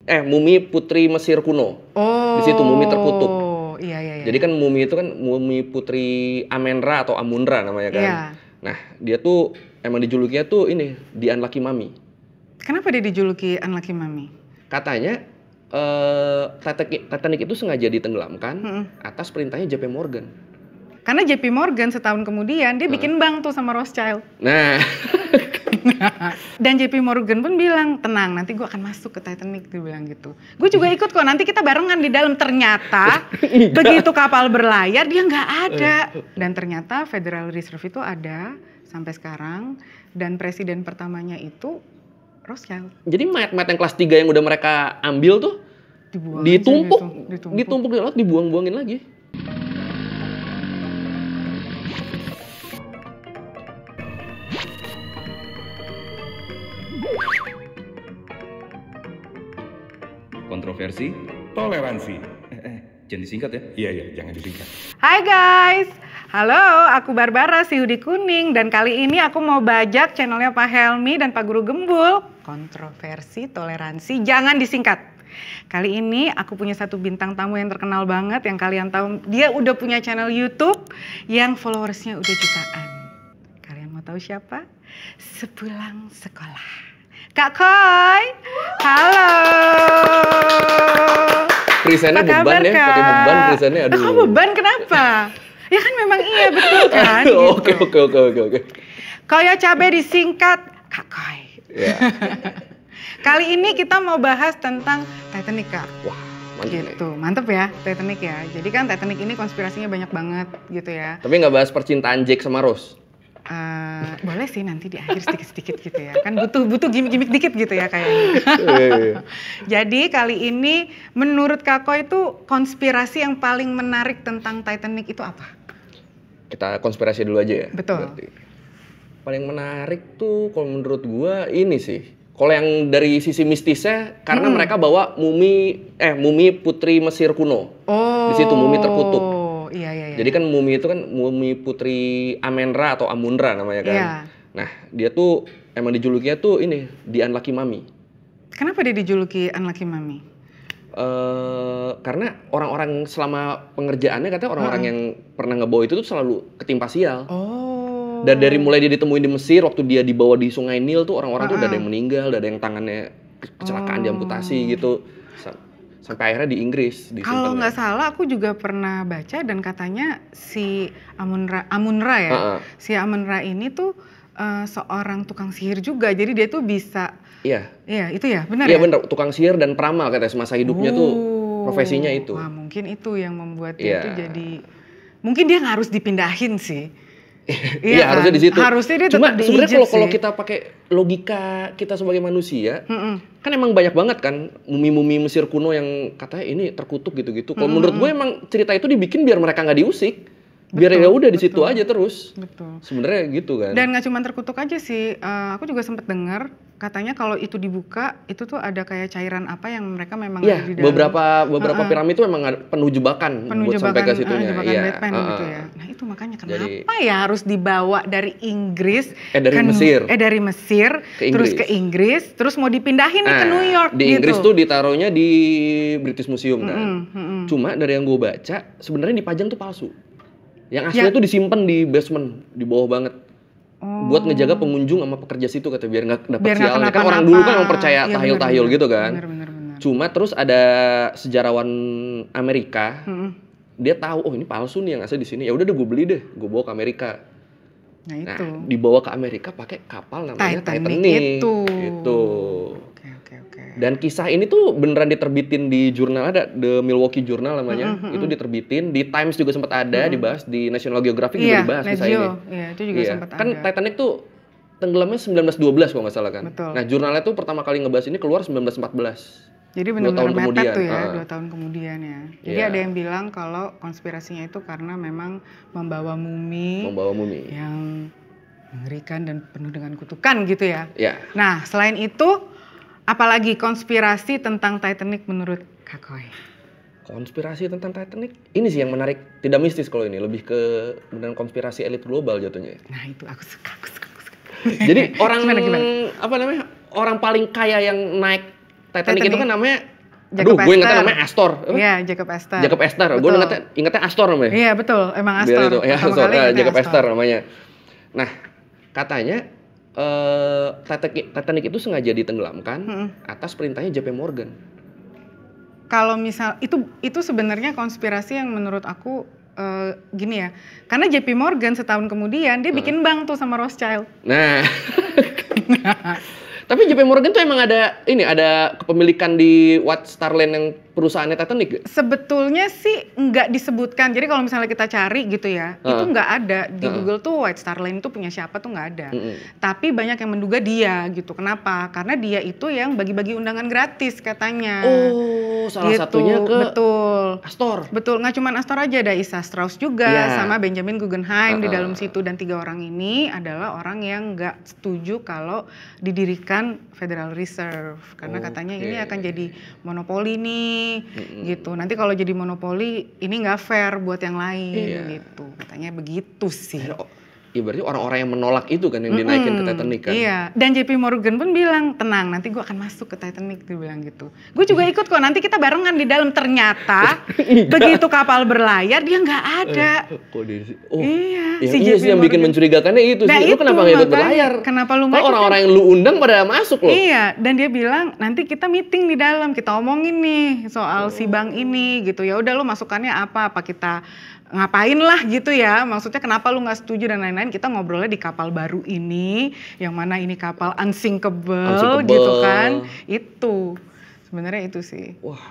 mumi putri Mesir kuno. Oh. Di situ mumi terkutuk. Iya. Jadi kan mumi itu kan mumi putri Amenra atau Amunra namanya kan. Iya. Nah, dia tuh emang dijulukinya tuh ini, The Unlucky Mummy. Kenapa dia dijuluki Unlucky Mummy? Katanya Titanic itu sengaja ditenggelamkan atas perintahnya JP Morgan. Karena JP Morgan setahun kemudian dia bikin bank tuh sama Rothschild. Nah. Dan JP Morgan pun bilang, tenang nanti gue akan masuk ke Titanic, dia bilang gitu. Gue juga ikut kok, nanti kita barengan di dalam. Ternyata begitu kapal berlayar dia nggak ada. Dan ternyata Federal Reserve itu ada sampai sekarang, dan presiden pertamanya itu Rothschild. Jadi mayat-mayat yang kelas 3 yang udah mereka ambil tuh ditumpuk di laut, dibuang-buangin lagi. Kontroversi, toleransi. Jangan disingkat ya? Iya, jangan disingkat. Hai guys, halo, aku Barbara si Hoodie Kuning, dan kali ini aku mau bajak channelnya Pak Helmi dan Pak Guru Gembul. Kontroversi, toleransi, jangan disingkat. Kali ini aku punya satu bintang tamu yang terkenal banget, yang kalian tahu dia udah punya channel YouTube yang followersnya udah jutaan. Kalian mau tahu siapa? Sepulang sekolah. Kak Koy, halo. Presentnya beban ya, pakai beban presentnya. Aduh. Kok beban kenapa? Ya kan memang iya betul kan. Oke. Koyo cabe disingkat Kak Koy. Ya. Kali ini kita mau bahas tentang Titanic, Kak. Wah, mantep gitu. Mantep ya Titanic ya. Jadi kan Titanic ini konspirasinya banyak banget gitu ya. Tapi nggak bahas percintaan Jack sama Rose. Boleh sih nanti di akhir sedikit-sedikit gitu ya. Kan butuh gimmick-gimmick dikit gitu ya kayaknya. Jadi kali ini menurut Kak Koy itu konspirasi yang paling menarik tentang Titanic itu apa? Kita konspirasi dulu aja ya. Betul. Berarti. Paling menarik tuh kalau menurut gua ini sih. Kalau yang dari sisi mistisnya karena mereka bawa mumi putri Mesir kuno. Oh. Di situ mumi terkutuk. Iya. Jadi kan mumi itu kan mumi putri Amenra atau Amunra namanya kan. Iya. Nah, dia tuh emang dijulukinya tuh ini, The Unlucky Mummy. Kenapa dia dijuluki Unlucky Mummy? Karena orang-orang selama pengerjaannya katanya orang-orang yang pernah ngebawa itu tuh selalu ketimpa sial. Oh. Dan dari mulai dia ditemuin di Mesir, waktu dia dibawa di Sungai Nil tuh orang-orang tuh udah ada yang meninggal, udah ada yang tangannya kecelakaan diamputasi gitu. Sampai akhirnya di Inggris. Kalau nggak salah aku juga pernah baca dan katanya si Amunra ya. Si Amunra ini tuh seorang tukang sihir juga. Jadi dia tuh bisa. Iya itu ya, benar ya? Iya benar, tukang sihir dan peramal katanya semasa hidupnya tuh profesinya itu. Wah mungkin itu yang membuat dia tuh jadi. Mungkin dia nggak harus dipindahin sih. Iya harusnya di situ. Harusnya dia cuma tetap di sebenarnya kalau sih. kita pakai logika kita sebagai manusia, kan emang banyak banget kan mumi-mumi Mesir kuno yang katanya ini terkutuk gitu-gitu. Kalau menurut gue emang cerita itu dibikin biar mereka nggak diusik, biar ya udah di situ aja terus. Betul. Sebenarnya gitu kan. Dan nggak cuma terkutuk aja sih, aku juga sempet dengar katanya kalau itu dibuka itu tuh ada kayak cairan apa yang mereka memang ada di dalam. beberapa piramid itu memang penuh jebakan buat sampai ke situnya. Jebakan Batman gitu ya. Nah itu makanya kenapa ya harus dibawa dari Inggris dari Mesir terus ke Inggris terus mau dipindahin nih ke New York di gitu. Inggris tuh ditaruhnya di British Museum kan. Cuma dari yang gue baca sebenarnya dipajang tuh palsu. Yang aslinya tuh disimpan di basement di bawah banget. Buat ngejaga pengunjung sama pekerja situ katanya biar nggak dapet sialnya. Kan orang dulu kan emang percaya tahil-tahil gitu kan. Bener. Cuma terus ada sejarawan Amerika, dia tahu oh ini palsu nih yang asli di sini. Ya udah deh gue beli deh, gue bawa ke Amerika. Nah dibawa ke Amerika pakai kapal namanya Titanic. Itu. Dan kisah ini tuh beneran diterbitin di jurnal, ada The Milwaukee Journal namanya. Itu diterbitin, di Times juga sempat ada dibahas, di National Geographic juga dibahas kisah ini. Iya, itu juga sempat ada. Kan Titanic tuh tenggelamnya 1912 kalau nggak salah kan. Betul. Nah, jurnalnya tuh pertama kali ngebahas ini keluar 1914. Jadi benar-benar mepet tuh ya, 2 tahun kemudian ya. Jadi ada yang bilang kalau konspirasinya itu karena memang membawa mumi yang mengerikan dan penuh dengan kutukan gitu ya. Nah, selain itu apalagi konspirasi tentang Titanic menurut Kak Koy? Konspirasi tentang Titanic? Ini sih yang menarik. Tidak mistis kalau ini. Lebih ke beneran konspirasi elit global jatuhnya. Nah itu aku suka. Jadi orang, gimana? Orang paling kaya yang naik Titanic itu kan namanya Jacob gue ingetnya namanya Astor. Iya, Jacob Astor. Jacob Astor. Gue ingetnya Astor namanya. Iya, betul. Emang Astor. Itu. Ya, Astor. Jacob Astor namanya. Nah, katanya Titanic itu sengaja ditenggelamkan atas perintahnya JP Morgan. Kalau misal itu sebenarnya konspirasi yang menurut aku gini ya, karena JP Morgan setahun kemudian dia bikin bank tuh sama Rothschild. Nah, tapi JP Morgan tuh emang ada kepemilikan di White Star Line yang perusahaannya Titanic gak? Sebetulnya sih nggak disebutkan. Jadi kalau misalnya kita cari gitu ya, itu nggak ada di Google tuh White Star Line itu punya siapa tuh nggak ada. Tapi banyak yang menduga dia gitu. Kenapa? Karena dia itu yang bagi-bagi undangan gratis katanya. Oh, salah satunya ke Astor. Betul, nggak cuma Astor aja, ada Isa Strauss juga sama Benjamin Guggenheim di dalam situ. Dan 3 orang ini adalah orang yang nggak setuju kalau didirikan Federal Reserve karena katanya ini akan jadi monopoli nih. Gitu. Nanti kalau jadi monopoli ini nggak fair buat yang lain gitu. Katanya begitu sih. Iya berarti orang-orang yang menolak itu kan yang dinaikin ke Titanic kan. Iya. Dan JP Morgan pun bilang, "Tenang, nanti gue akan masuk ke Titanic," dia bilang gitu. Gue juga ikut kok, nanti kita barengan di dalam. Ternyata begitu kapal berlayar dia nggak ada. Iya. Iya sih yang bikin mencurigakannya itu sih. Lu kenapa nggak ikut berlayar? Kenapa lu nggak? Orang-orang yang lu undang pada masuk loh. Iya. Dan dia bilang nanti kita meeting di dalam, kita omongin nih soal si bank ini gitu. Ya udah lu masukannya apa kita ngapain lah gitu ya, maksudnya kenapa lu nggak setuju dan lain-lain. Kita ngobrolnya di kapal baru ini, yang mana ini kapal unsinkable gitu kan. Itu sebenarnya itu sih. Wah,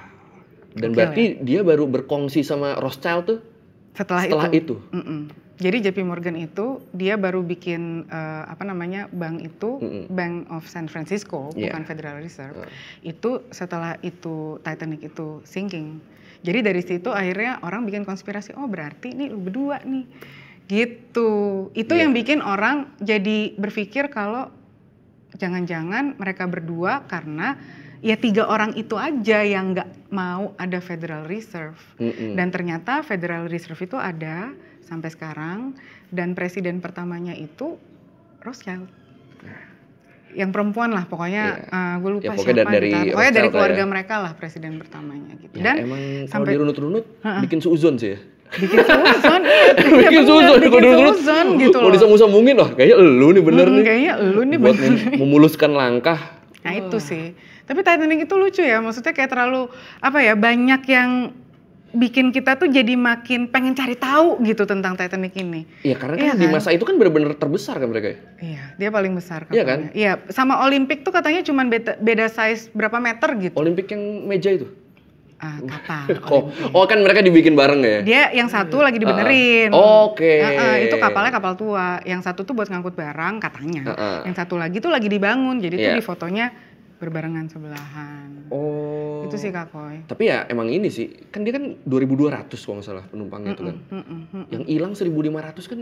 dan berarti dia baru berkongsi sama Rothschild tuh setelah itu. Jadi JP Morgan itu dia baru bikin bank itu Bank of San Francisco, bukan Federal Reserve. Itu setelah itu Titanic itu sinking. Jadi dari situ akhirnya orang bikin konspirasi, oh berarti ini lu berdua nih, gitu. Itu yang bikin orang jadi berpikir kalau jangan-jangan mereka berdua karena ya 3 orang itu aja yang nggak mau ada Federal Reserve. Dan ternyata Federal Reserve itu ada sampai sekarang dan presiden pertamanya itu Rothschild. Yang perempuan lah pokoknya, gue lupa siapa gitu. Pokoknya dari keluarga mereka lah presiden pertamanya gitu. Ya, dan emang kalau dirunut-runut bikin suuzon sih ya. Bikin suuzon, bikin suuzon gitu loh. Kalau disambung-sambungin loh, kayaknya elu nih bener nih. Kayaknya elu nih buat memuluskan langkah. Nah itu sih. Tapi Titanic itu lucu ya, maksudnya kayak terlalu banyak yang bikin kita tuh jadi makin pengen cari tahu gitu tentang Titanic ini. Iya karena kan di masa itu kan benar-benar terbesar kan mereka. Iya, dia paling besar kapalnya. Iya kan? Iya, sama Olympic tuh katanya cuma beda size berapa meter gitu. Olympic yang meja itu? Kapal. Kan mereka dibikin bareng ya? Dia yang satu lagi dibenerin. Oke. Itu kapalnya kapal tua. Yang satu tuh buat ngangkut barang katanya. Yang satu lagi tuh lagi dibangun. Jadi tuh di fotonya berbarengan sebelahan. Itu sih Kak Koy. Tapi ya emang ini sih, kan dia kan 2.200 kalau nggak salah penumpangnya itu kan. Yang hilang 1.500 kan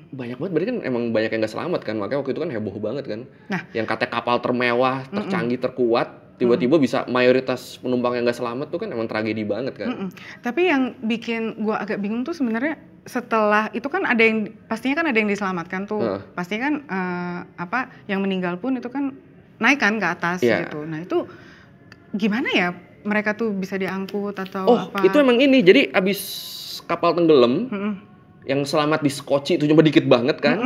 banyak banget, berarti kan emang banyak yang nggak selamat kan, makanya waktu itu kan heboh banget kan. Nah, yang katanya kapal termewah, tercanggih, terkuat, tiba-tiba bisa mayoritas penumpang yang nggak selamat tuh kan emang tragedi banget kan. Tapi yang bikin gua agak bingung tuh sebenarnya setelah itu kan pastinya kan ada yang diselamatkan tuh, pastinya kan yang meninggal pun itu kan naik kan ke atas gitu. Nah itu gimana ya mereka tuh bisa diangkut atau apa? Itu emang ini, jadi abis kapal tenggelam, yang selamat di Skoci itu cuma dikit banget kan.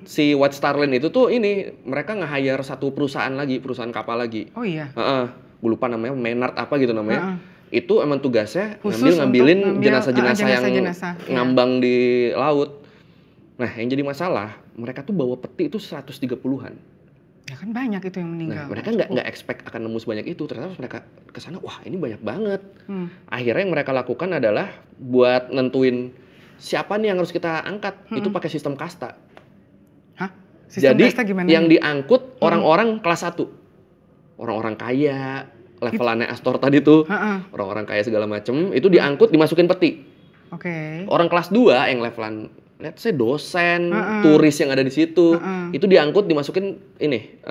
Si White Star Line itu tuh ini, mereka nge-hire satu perusahaan kapal lagi. Oh iya? Gue lupa namanya, Maynard apa gitu namanya. Itu emang tugasnya ngambilin jenazah-jenazah yang ngambang di laut. Nah yang jadi masalah, mereka tuh bawa peti itu 130-an. Ya kan banyak itu yang meninggal. Nah, mereka nggak expect akan nemu sebanyak itu. Ternyata mereka kesana, wah ini banyak banget. Akhirnya yang mereka lakukan adalah buat nentuin siapa nih yang harus kita angkat. Itu pakai sistem kasta. Hah? Sistem jadi kasta gimana? Yang diangkut orang-orang kelas 1. Orang-orang kaya, levelannya Astor tadi tuh. Orang-orang kaya segala macem, itu diangkut dimasukin peti. Oke. Orang kelas 2 yang levelan, let's say dosen, turis yang ada di situ, itu diangkut dimasukin ini,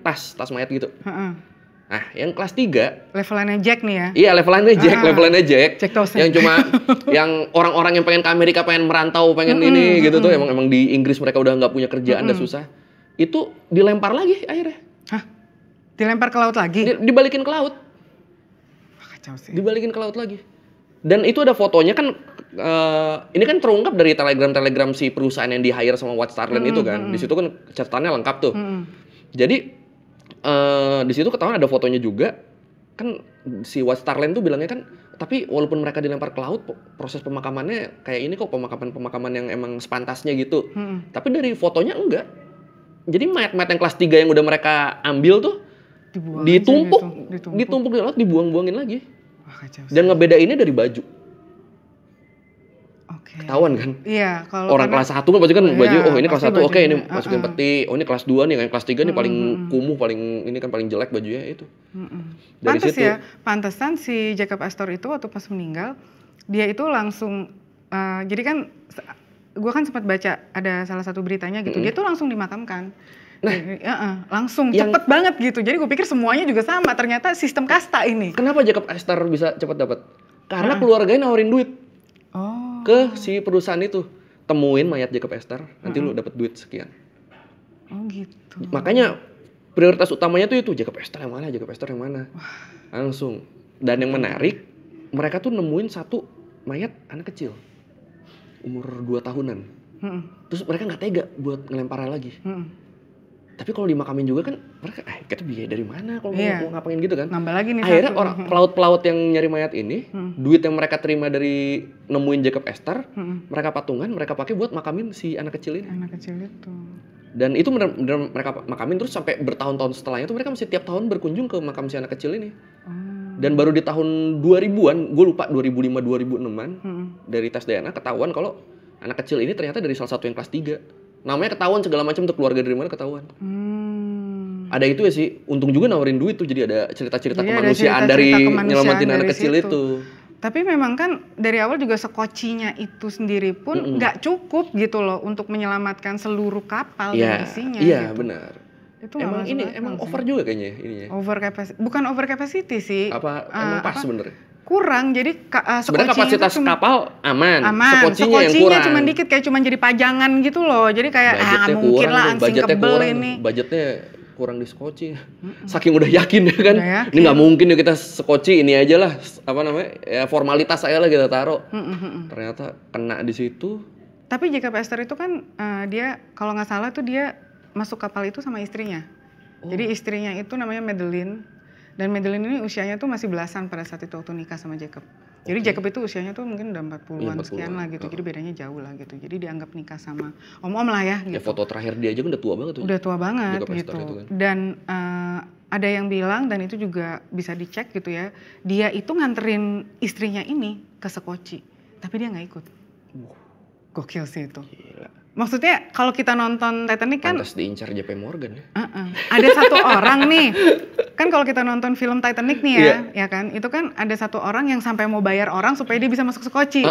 tas mayat gitu. Nah, yang kelas 3 levelannya Jack nih ya? Iya, levelannya Jack. Jack dosen. Yang cuma yang orang-orang yang pengen ke Amerika, pengen merantau, pengen ini gitu tuh, emang di Inggris mereka udah nggak punya kerjaan, udah susah. Itu dilempar lagi akhirnya. Hah? Dilempar ke laut lagi? Dibalikin ke laut. kacau sih. Dibalikin ke laut lagi. Dan itu ada fotonya kan, ini kan terungkap dari telegram si perusahaan yang di-hire sama White Star Line itu kan. Di situ kan catatannya lengkap tuh. Jadi di situ ketahuan ada fotonya juga. Kan si White Star Line tuh bilangnya kan, tapi walaupun mereka dilempar ke laut, proses pemakamannya kayak ini kok, pemakaman yang emang sepantasnya gitu. Tapi dari fotonya enggak. Jadi mayat-mayat yang kelas 3 yang udah mereka ambil tuh ditumpuk di laut, dibuang-buangin lagi. Wah, kacau sih. Dan ngebedainnya dari baju. Ketahuan kan? Iya, kalau orang kelas 1 kan pasti kan baju, oh ini kelas 1 oke, ini bajunya. masukin peti, oh ini kelas 2 nih, yang kelas 3 nih paling kumuh, paling ini kan paling jelek bajunya itu. Dari Pantes situ. ya, pantesan si Jacob Astor itu waktu pas meninggal, dia itu langsung, jadi kan gue kan sempat baca ada salah satu beritanya gitu, dia tuh langsung dimakamkan. Nah, langsung cepet banget gitu. Jadi gue pikir semuanya juga sama, ternyata sistem kasta ini. Kenapa Jacob Astor bisa cepat dapat? Karena keluarganya nawarin duit ke si perusahaan itu. Temuin mayat Jacob Astor, nanti lu dapat duit sekian. Oh gitu. Makanya prioritas utamanya tuh itu Jacob Astor yang mana, Jacob Astor yang mana. Langsung. Dan yang menarik, mereka tuh nemuin satu mayat anak kecil. Umur 2 tahunan. Terus mereka nggak tega buat ngelempar lagi. Tapi kalau dimakamin juga kan mereka kita biaya dari mana kalau mau ngapain gitu kan. Nambah lagi nih akhirnya orang pelaut-pelaut yang nyari mayat ini, duit yang mereka terima dari nemuin Jacob Astor, mereka patungan, mereka pakai buat makamin si anak kecil ini. Anak kecil itu. Dan itu benar-benar mereka makamin terus sampai bertahun-tahun setelahnya tuh mereka masih tiap tahun berkunjung ke makam si anak kecil ini. Dan baru di tahun 2000-an, gue lupa 2005-2006-an, dari tes DNA ketahuan kalau anak kecil ini ternyata dari salah satu yang kelas 3. Namanya ketahuan segala macam tuh, keluarga dari mana ketahuan. Ada itu ya sih, untung juga nawarin duit tuh, jadi ada cerita-cerita kemanusiaan dari nyelamatin anak kecil itu. Tapi memang kan dari awal juga sekocinya itu sendiri pun nggak cukup gitu loh untuk menyelamatkan seluruh kapal dan isinya. Iya, gitu. benar. Itu emang ini emang over juga kayaknya ininya. Bukan over capacity sih. Emang pas sebenarnya. Kurang, jadi sebenarnya kapasitas kapal aman. Sekocinya yang kurang. cuma dikit, kayak cuma jadi pajangan gitu loh. Jadi kayak nggak mungkin lah unsinkable ini. Budgetnya kurang di skoci. Saking udah yakin ya kan. Ini nggak mungkin ya kita skoci ini aja lah, apa namanya? Ya formalitas aja lah kita taruh. Ternyata kena di situ. Tapi Jacob Astor itu kan dia kalau nggak salah tuh dia masuk kapal itu sama istrinya. Jadi istrinya itu namanya Madeline. Dan Madeline ini usianya tuh masih belasan pada saat itu waktu nikah sama Jacob. Jadi Jacob itu usianya tuh mungkin udah 40-an sekian lah gitu. Jadi bedanya jauh lah gitu. Jadi dianggap nikah sama om-om lah ya gitu. Ya foto terakhir dia aja kan udah tua banget tuh. Udah tua banget gitu. Kan. Dan ada yang bilang, dan itu juga bisa dicek gitu ya, dia itu nganterin istrinya ini ke Sekoci. Tapi dia nggak ikut. Gokil sih itu. Gila. Maksudnya kalau kita nonton Titanic kan pantas diincar JP Morgan ya. Ada satu orang nih. Kan kalau kita nonton film Titanic nih ya, ya kan? Itu kan ada satu orang yang sampai mau bayar orang supaya dia bisa masuk Sekoci.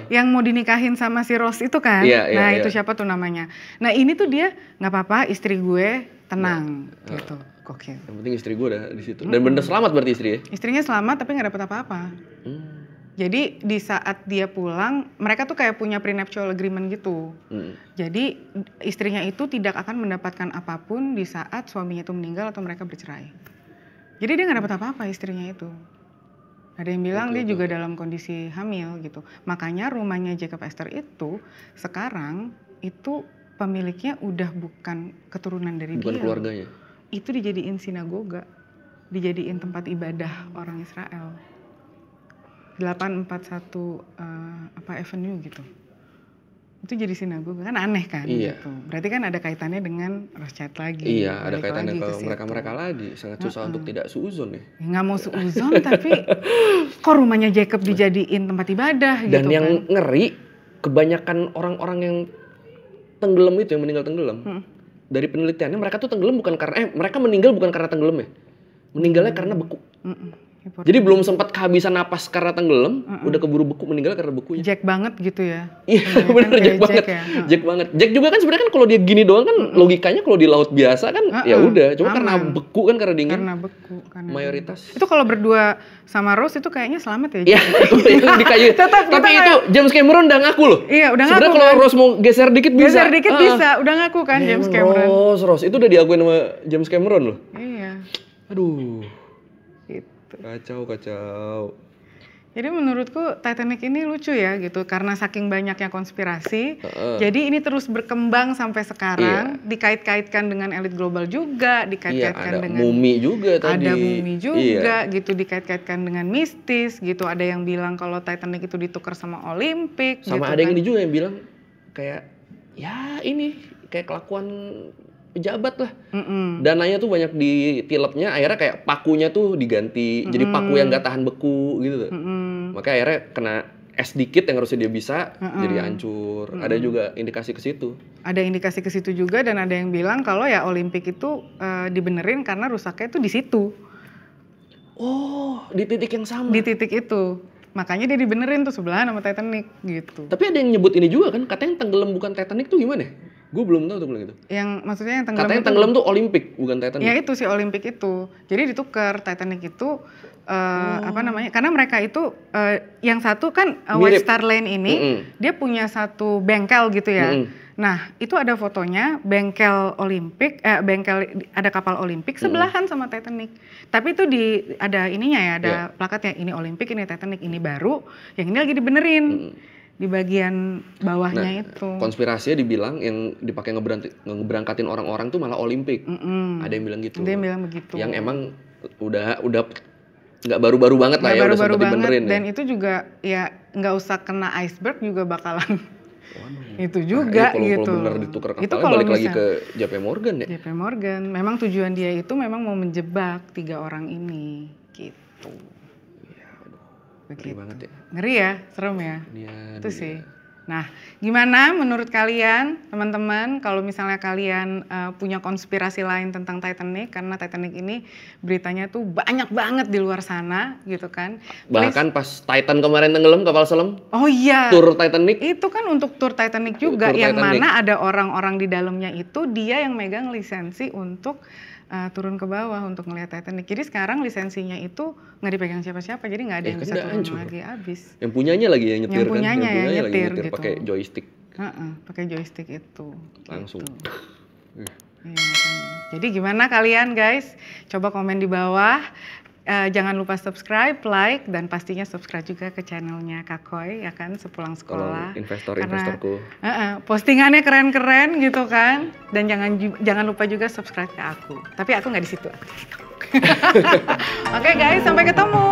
Yang mau dinikahin sama si Rose itu kan. Itu siapa tuh namanya. Nah, ini tuh dia nggak apa-apa, istri gue tenang gitu. Gokil. Yang penting istri gue udah di situ. Dan bener selamat berarti istri ya? Istrinya selamat tapi nggak dapat apa-apa. Jadi di saat dia pulang, mereka tuh kayak punya prenuptial agreement gitu. Jadi istrinya itu tidak akan mendapatkan apapun di saat suaminya itu meninggal atau mereka bercerai. Jadi dia nggak dapat apa-apa istrinya itu. Ada yang bilang dia juga dalam kondisi hamil gitu. Makanya rumahnya Jacob Astor itu sekarang itu pemiliknya udah bukan keturunan dari dia. Bukan keluarganya. Itu dijadiin sinagoga, dijadiin tempat ibadah orang Israel. 841 Avenue gitu. Itu jadi sinagoga, kan aneh kan gitu. Berarti kan ada kaitannya dengan Rothschild lagi. Iya, ada kaitannya ke mereka-mereka lagi. Sangat susah untuk tidak suuzon ya. Nggak mau suuzon tapi kok rumahnya Jacob dijadiin tempat ibadah gitu. Dan yang ngeri, kebanyakan orang-orang yang tenggelam itu, yang meninggal tenggelam. Dari penelitiannya mereka tuh tenggelam bukan karena mereka meninggal bukan karena tenggelam ya. Meninggalnya karena beku. Jadi belum sempat kehabisan napas karena tenggelam, udah keburu beku, meninggal karena bekunya. Jack banget gitu ya. Iya, benar Jack banget. Jack banget. Jack juga kan sebenarnya kan kalau dia gini doang kan logikanya kalau di laut biasa kan ya udah, cuma karena beku kan, karena dingin. Karena beku karena mayoritas. Itu kalau berdua sama Rose itu kayaknya selamat ya. Iya, di kayu. Tapi itu James Cameron udah ngaku loh. Iya, udah ngaku. Sebenarnya kalau Rose mau geser dikit bisa. Geser dikit bisa, udah ngaku kan James Cameron. Rose itu udah diakuin sama James Cameron loh. Iya. Aduh. Kacau. Jadi menurutku Titanic ini lucu ya gitu, karena saking banyaknya konspirasi, jadi ini terus berkembang sampai sekarang, dikait-kaitkan dengan elit global juga, dikait-kaitkan dengan mumi juga tadi. Ada mumi juga gitu, dikait-kaitkan dengan mistis gitu. Ada yang bilang kalau Titanic itu ditukar sama Olimpik. Sama gitu ada yang ini juga yang bilang kayak ya ini kayak kelakuan pejabat lah. Dananya tuh banyak ditilapnya, akhirnya kayak pakunya tuh diganti jadi paku yang gak tahan beku gitu. Makanya akhirnya kena es dikit yang harusnya dia bisa jadi hancur. Ada juga indikasi ke situ. Ada indikasi ke situ juga, dan ada yang bilang kalau ya Olimpik itu dibenerin karena rusaknya itu di situ. Oh, di titik yang sama. Di titik itu. Makanya dia dibenerin tuh sebelahan sama Titanic gitu. Tapi ada yang nyebut ini juga kan, katanya yang tenggelam bukan Titanic tuh gimana? Gue belum tahu tuh gitu. Yang maksudnya yang tenggelam katanya tenggelam tuh Olimpik bukan Titanic. Ya itu si Olimpik itu. Jadi ditukar, Titanic itu apa namanya? Karena mereka itu yang satu kan White Star Line ini dia punya satu bengkel gitu ya. Nah, itu ada fotonya bengkel Olimpik, ada kapal Olimpik sebelahan sama Titanic. Tapi itu ada ininya ya, ada plakatnya, ini Olimpik, ini Titanic, ini baru, yang ini lagi dibenerin. Di bagian bawahnya itu. Konspirasinya dibilang yang dipakai ngeberangkatin orang-orang tuh malah Olimpik. Ada yang bilang gitu. Ada yang bilang begitu. Yang emang udah nggak baru-baru banget lah ya, udah sempet dibenerin ya. Dan itu juga ya nggak usah kena iceberg juga bakalan itu juga gitu. Kalau bener ditukar kapalnya balik lagi ke JP Morgan ya. JP Morgan, memang tujuan dia itu memang mau menjebak 3 orang ini gitu. Ngeri banget ya. Ngeri ya, serem ya. Itu sih. Nah, gimana menurut kalian teman-teman kalau misalnya kalian punya konspirasi lain tentang Titanic, karena Titanic ini beritanya tuh banyak banget di luar sana gitu kan. Bahkan pas Titan kemarin tenggelam kapal selam. Oh iya. Tur Titanic. Itu kan untuk tur Titanic juga, yang mana ada orang-orang di dalamnya itu dia yang megang lisensi untuk turun ke bawah untuk ngelihat Titanic. Jadi sekarang lisensinya itu nggak dipegang siapa-siapa, jadi nggak ada yang bisa turun lagi, habis. Yang punyanya lagi yang nyetir yang punyanya kan? Yang nyetir gitu. Pakai joystick. Pakai joystick itu. Langsung. Gitu. Iya, jadi gimana kalian guys? Coba komen di bawah. Jangan lupa subscribe, like, dan pastinya subscribe juga ke channelnya Kak Koi ya kan, sepulang sekolah. Kalau investorku. Postingannya keren-keren gitu kan. Dan jangan lupa juga subscribe ke aku. Tapi aku nggak di situ. Oke guys, sampai ketemu.